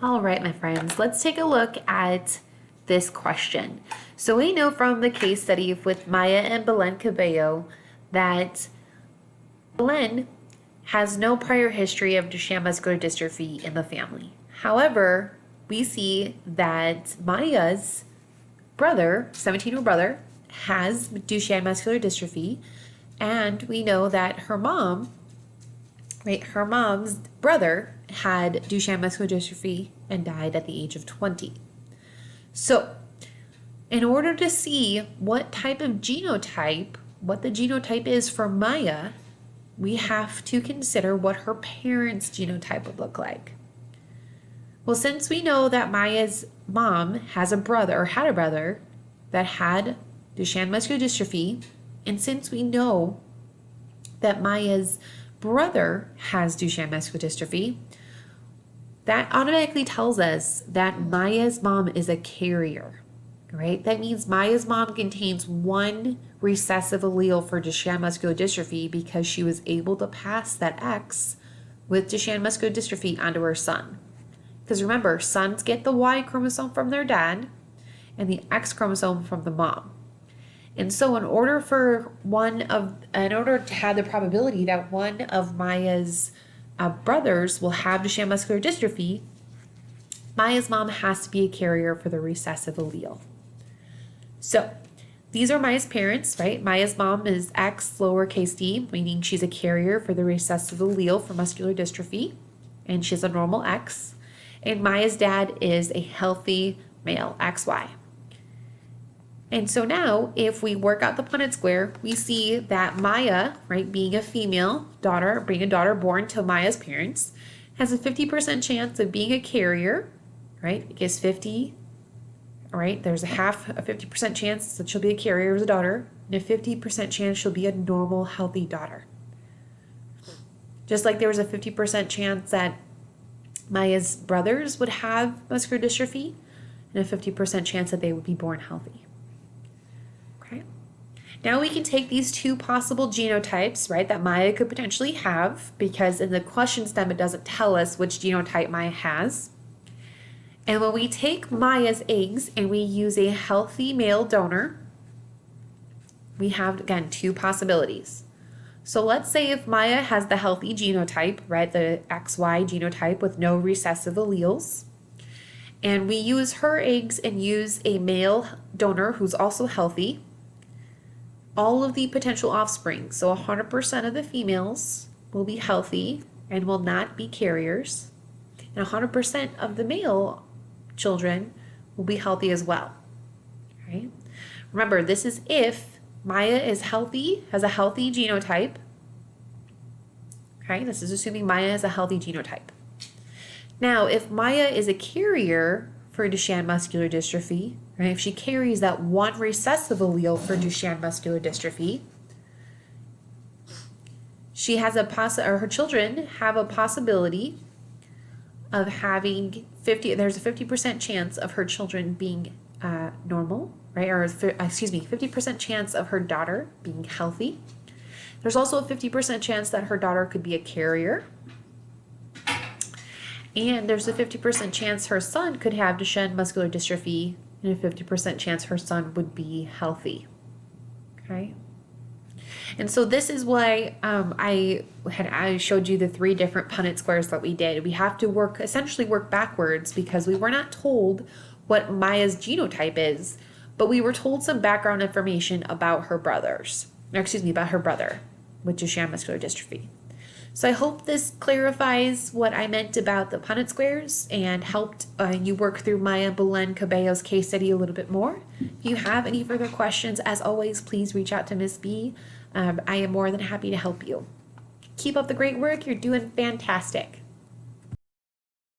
All right, my friends, let's take a look at this question. So we know from the case study with Maya and Belen Cabello that Belen has no prior history of Duchenne muscular dystrophy in the family. However, we see that Maya's brother, 17-year-old brother, has Duchenne muscular dystrophy, and we know that her mom, right, her mom's brother had Duchenne muscular dystrophy and died at the age of 20. So, in order to see what type of genotype, what the genotype is for Maya, we have to consider what her parents' genotype would look like. Well, since we know that Maya's mom has a brother, or had a brother, that had Duchenne muscular dystrophy, and since we know that Maya's brother has Duchenne muscular dystrophy, that automatically tells us that Maya's mom is a carrier, right? That means Maya's mom contains one recessive allele for Duchenne muscular dystrophy because she was able to pass that X with Duchenne muscular dystrophy onto her son. Because remember, sons get the Y chromosome from their dad and the X chromosome from the mom. And so in order to have the probability that one of Maya's brothers will have Duchenne muscular dystrophy, Maya's mom has to be a carrier for the recessive allele. So these are Maya's parents, right? Maya's mom is X lowercase d, meaning she's a carrier for the recessive allele for muscular dystrophy, and she's a normal X. And Maya's dad is a healthy male, XY. And so now, if we work out the Punnett square, we see that Maya, right, being a female daughter, being a daughter born to Maya's parents, has a 50% chance of being a carrier, right? It gives 50, right? There's a 50% chance that she'll be a carrier as a daughter, and a 50% chance she'll be a normal, healthy daughter. Just like there was a 50% chance that Maya's brothers would have muscular dystrophy, and a 50% chance that they would be born healthy. Okay. Now we can take these two possible genotypes, right, that Maya could potentially have, because in the question stem it doesn't tell us which genotype Maya has. And when we take Maya's eggs and we use a healthy male donor, we have, again, two possibilities. So let's say if Maya has the healthy genotype, right, the XY genotype with no recessive alleles, and we use her eggs and use a male donor who's also healthy, all of the potential offspring, so 100% of the females will be healthy and will not be carriers, and 100% of the male children will be healthy as well. Right? Remember, this is if Maya is healthy, has a healthy genotype. Okay, this is assuming Maya has a healthy genotype. Now, if Maya is a carrier for Duchenne muscular dystrophy, right, if she carries that one recessive allele for Duchenne muscular dystrophy, she has her children have a possibility of having there's a 50% chance of her children being normal, right? Or 50% chance of her daughter being healthy. There's also a 50% chance that her daughter could be a carrier. And there's a 50% chance her son could have Duchenne muscular dystrophy, and a 50% chance her son would be healthy. Okay? And so this is why I showed you the three different Punnett squares that we did. We have to essentially work backwards because we were not told what Maya's genotype is, but we were told some background information about her brother with Duchenne muscular dystrophy. So I hope this clarifies what I meant about the Punnett squares and helped you work through Maya Belen Cabello's case study a little bit more. If you have any further questions, as always, please reach out to Miss B. I am more than happy to help you. Keep up the great work. You're doing fantastic.